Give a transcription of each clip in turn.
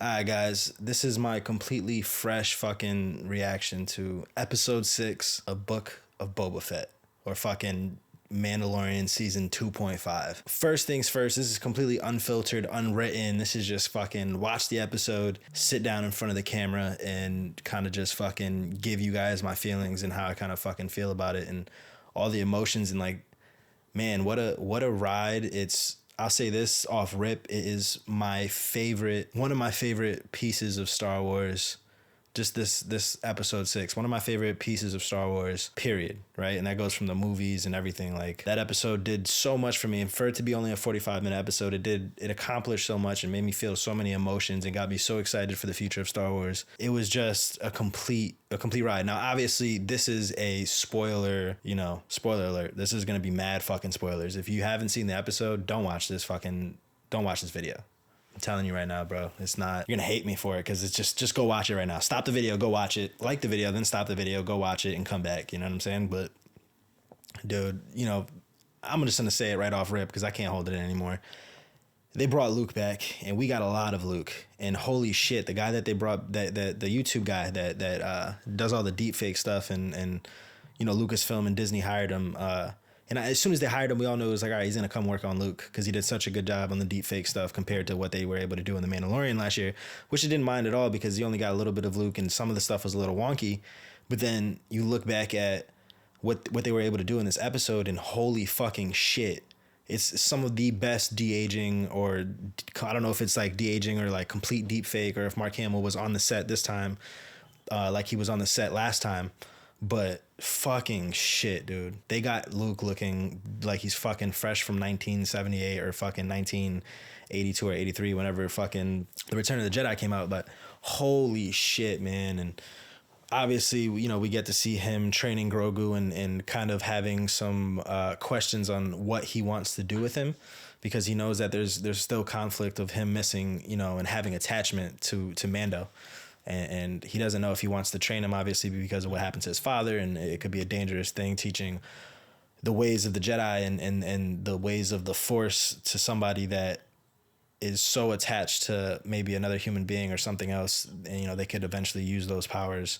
Alright, guys, this is my completely fresh fucking reaction to episode 6 of Book of Boba Fett, or fucking Mandalorian season 2.5. First things first, this is completely unfiltered, unwritten. This is just fucking watch the episode, sit down in front of the camera, and kind of just fucking give you guys my feelings and how I kind of fucking feel about it and all the emotions and like, man, what a ride. I'll say this off rip, it is one of my favorite pieces of Star Wars. Just this episode 6, one of my favorite pieces of Star Wars, period, right? And that goes from the movies and everything. Like, that episode did so much for me. And for it to be only a 45-minute episode, it accomplished so much and made me feel so many emotions and got me so excited for the future of Star Wars. It was just a complete ride. Now, obviously, this is a spoiler alert. This is going to be mad fucking spoilers. If you haven't seen the episode, don't watch this video. I'm telling you right now, bro. It's not, you're gonna hate me for it because it's just go watch it right now. Stop the video, go watch it. Like the video, then stop the video, go watch it and come back. You know what I'm saying? But dude, I'm just gonna say it right off rip because I can't hold it in anymore. They brought Luke back and we got a lot of Luke. And holy shit, the guy that they brought, the YouTube guy that does all the deep fake stuff and Lucasfilm and Disney hired him. And as soon as they hired him, we all knew it was like, all right, he's going to come work on Luke because he did such a good job on the deep fake stuff compared to what they were able to do in The Mandalorian last year, which I didn't mind at all because you only got a little bit of Luke and some of the stuff was a little wonky. But then you look back at what they were able to do in this episode and holy fucking shit. It's some of the best de-aging, or I don't know if it's like de-aging or like complete deep fake, or if Mark Hamill was on the set this time like he was on the set last time. But fucking shit, dude. They got Luke looking like he's fucking fresh from 1978 or fucking 1982 or 83, whenever fucking The Return of the Jedi came out. But holy shit, man. And obviously, we get to see him training Grogu and kind of having some questions on what he wants to do with him, because he knows that there's still conflict of him missing, and having attachment to Mando. And he doesn't know if he wants to train him, obviously, because of what happened to his father. And it could be a dangerous thing, teaching the ways of the Jedi and the ways of the Force to somebody that is so attached to maybe another human being or something else. And, they could eventually use those powers,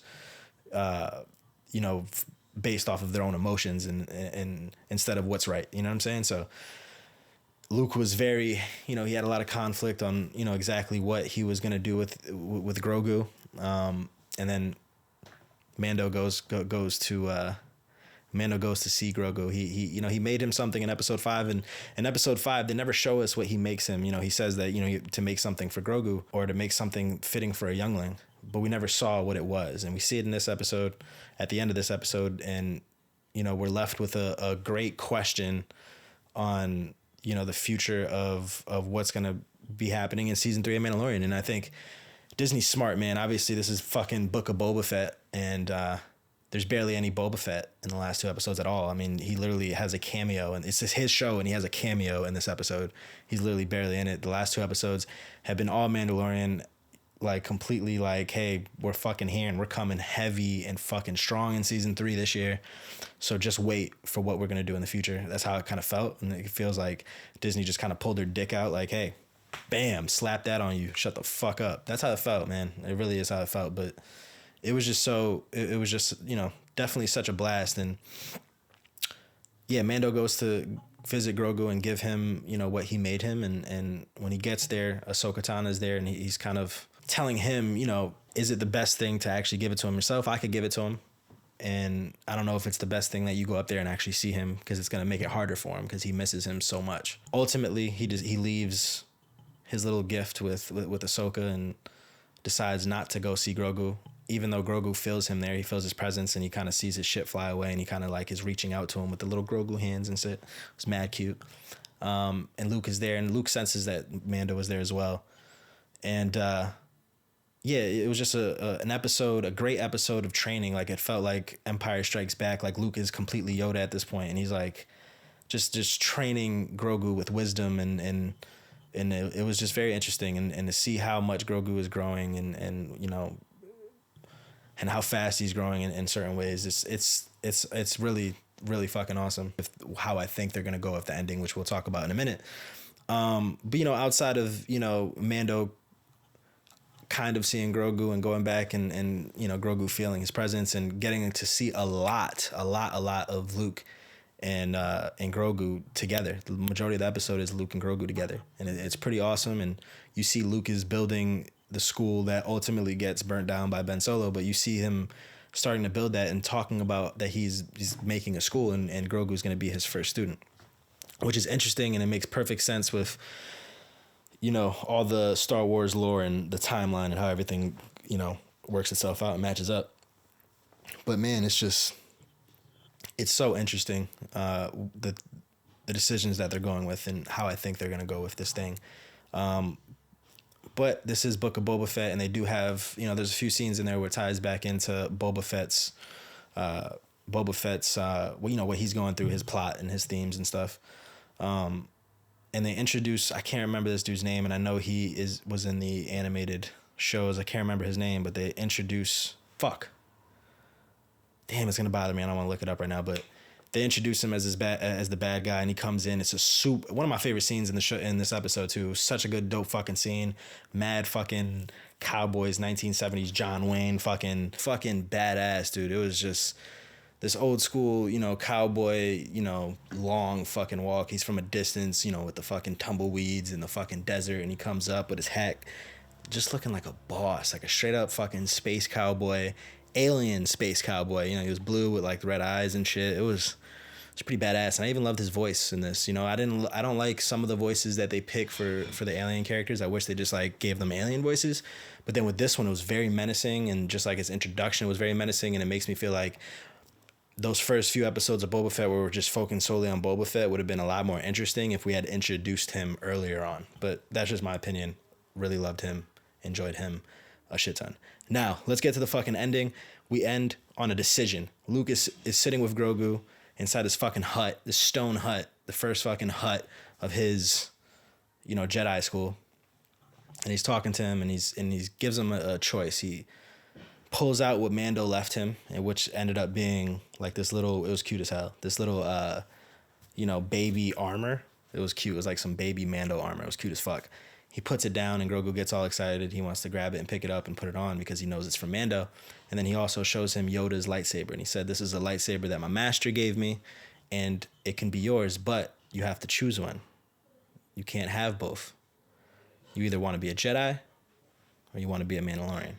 based off of their own emotions and instead of what's right. You know what I'm saying? So Luke was very, he had a lot of conflict on, exactly what he was going to do with Grogu. And then Mando goes to see Grogu. He made him something in episode 5, and in episode 5, they never show us what he makes him. He says that, to make something for Grogu or to make something fitting for a youngling, but we never saw what it was. And we see it in this episode, at the end of this episode. And, we're left with a great question on, the future of what's going to be happening in season 3 of Mandalorian. And I think Disney's smart, man. Obviously, this is fucking Book of Boba Fett, and there's barely any Boba Fett in the last 2 episodes at all. I mean, he literally has a cameo, and it's just his show, and he has a cameo in this episode. He's literally barely in it. The last 2 episodes have been all Mandalorian, like completely like, hey, we're fucking here and we're coming heavy and fucking strong in season 3 this year. So just wait for what we're going to do in the future. That's how it kind of felt. And it feels like Disney just kind of pulled their dick out like, hey, bam, slap that on you. Shut the fuck up. That's how it felt, man. It really is how it felt. But it was just definitely such a blast. And yeah, Mando goes to visit Grogu and give him, what he made him. And when he gets there, Ahsoka Tano's there, and he's kind of telling him, is it the best thing to actually give it to him yourself? I could give it to him. And I don't know if it's the best thing that you go up there and actually see him, because it's going to make it harder for him because he misses him so much. Ultimately, he leaves his little gift with Ahsoka and decides not to go see Grogu, even though Grogu feels him there. He feels his presence and he kind of sees his shit fly away, and he kind of like is reaching out to him with the little Grogu hands and shit. It's mad cute. And Luke is there, and Luke senses that Mando is there as well. And yeah, it was just a great episode of training. Like, it felt like Empire Strikes Back. Like, Luke is completely Yoda at this point, and he's like just training Grogu with wisdom, and it was just very interesting, and to see how much Grogu is growing, and how fast he's growing in certain ways. It's really, really fucking awesome. How I think they're gonna go with the ending, which we'll talk about in a minute. But outside of Mando, kind of seeing Grogu and going back and you know, Grogu feeling his presence and getting to see a lot of Luke and Grogu together. The majority of the episode is Luke and Grogu together, and it's pretty awesome. And you see Luke is building the school that ultimately gets burnt down by Ben Solo, but you see him starting to build that and talking about that he's making a school, and Grogu's going to be his first student, which is interesting, and it makes perfect sense with, you know, all the Star Wars lore and the timeline and how everything, you know, works itself out and matches up. But man, it's so interesting, the decisions that they're going with and how I think they're going to go with this thing. But this is Book of Boba Fett, and they do have, you know, there's a few scenes in there where it ties back into Boba Fett's, you know, what he's going through, his plot and his themes and stuff. And they introduce, I can't remember this dude's name, and I know he was in the animated shows. I can't remember his name, but they introduce, damn, it's gonna bother me. I don't want to look it up right now, but they introduce him as the bad guy, and he comes in. It's one of my favorite scenes in the show, in this episode too. Such a good, dope fucking scene. Mad fucking cowboys, 1970s John Wayne, fucking badass, dude. It was just this old school, you know, cowboy, you know, long fucking walk. He's from a distance, you know, with the fucking tumbleweeds in the fucking desert, and he comes up with his hat, just looking like a boss, like a straight up fucking space cowboy, alien space cowboy. You know, he was blue with like red eyes and shit. It's pretty badass, and I even loved his voice in this. You know, I don't like some of the voices that they pick for the alien characters. I wish they just like gave them alien voices. But then with this one, it was very menacing, and just like its introduction was very menacing, and it makes me feel like those first few episodes of Boba Fett where we're just focusing solely on Boba Fett would have been a lot more interesting if we had introduced him earlier on. But that's just my opinion. Really loved him, enjoyed him a shit ton. Now, let's get to the fucking ending. We end on a decision. Luke is sitting with Grogu inside this fucking hut, this stone hut, the first fucking hut of his, you know, Jedi school. And he's talking to him, and he gives him a choice. He pulls out what Mando left him, and which ended up being like this little, it was cute as hell, this little, you know, baby armor. It was cute. It was like some baby Mando armor. It was cute as fuck. He puts it down, and Grogu gets all excited. He wants to grab it and pick it up and put it on because he knows it's from Mando. And then he also shows him Yoda's lightsaber, and he said, "This is a lightsaber that my master gave me, and it can be yours, but you have to choose one. You can't have both. You either want to be a Jedi or you want to be a Mandalorian."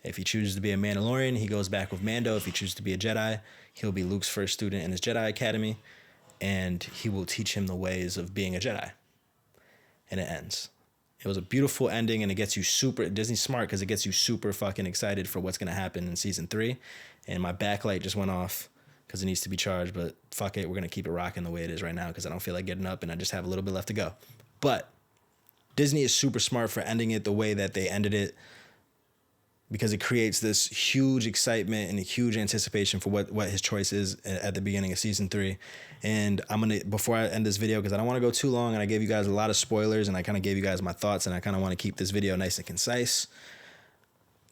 If he chooses to be a Mandalorian, he goes back with Mando. If he chooses to be a Jedi, he'll be Luke's first student in his Jedi Academy, and he will teach him the ways of being a Jedi. And it ends. It was a beautiful ending, and it gets you super, Disney's smart because it gets you super fucking excited for what's going to happen in season 3. And my backlight just went off because it needs to be charged, but fuck it, we're going to keep it rocking the way it is right now because I don't feel like getting up, and I just have a little bit left to go. But Disney is super smart for ending it the way that they ended it, because it creates this huge excitement and a huge anticipation for what his choice is at the beginning of season 3. And I'm going to, before I end this video, because I don't want to go too long, and I gave you guys a lot of spoilers, and I kind of gave you guys my thoughts, and I kind of want to keep this video nice and concise.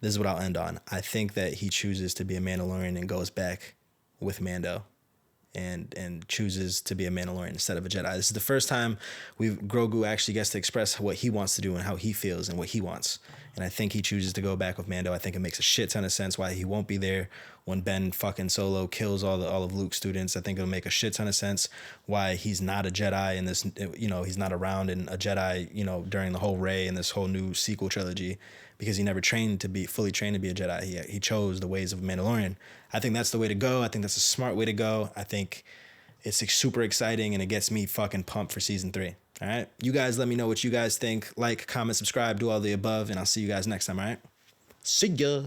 This is what I'll end on. I think that he chooses to be a Mandalorian and goes back with Mando and chooses to be a Mandalorian instead of a Jedi. This is the first time Grogu actually gets to express what he wants to do and how he feels and what he wants. And I think he chooses to go back with Mando. I think it makes a shit ton of sense why he won't be there when Ben fucking Solo kills all of Luke's students. I think it'll make a shit ton of sense why he's not a Jedi in this, you know, he's not around in a Jedi, you know, during the whole Rey and this whole new sequel trilogy, because he never fully trained to be a Jedi. He chose the ways of a Mandalorian. I think that's the way to go. I think that's a smart way to go. I think it's super exciting, and it gets me fucking pumped for season 3. All right. You guys let me know what you guys think. Like, comment, subscribe, do all the above, and I'll see you guys next time. All right. See ya.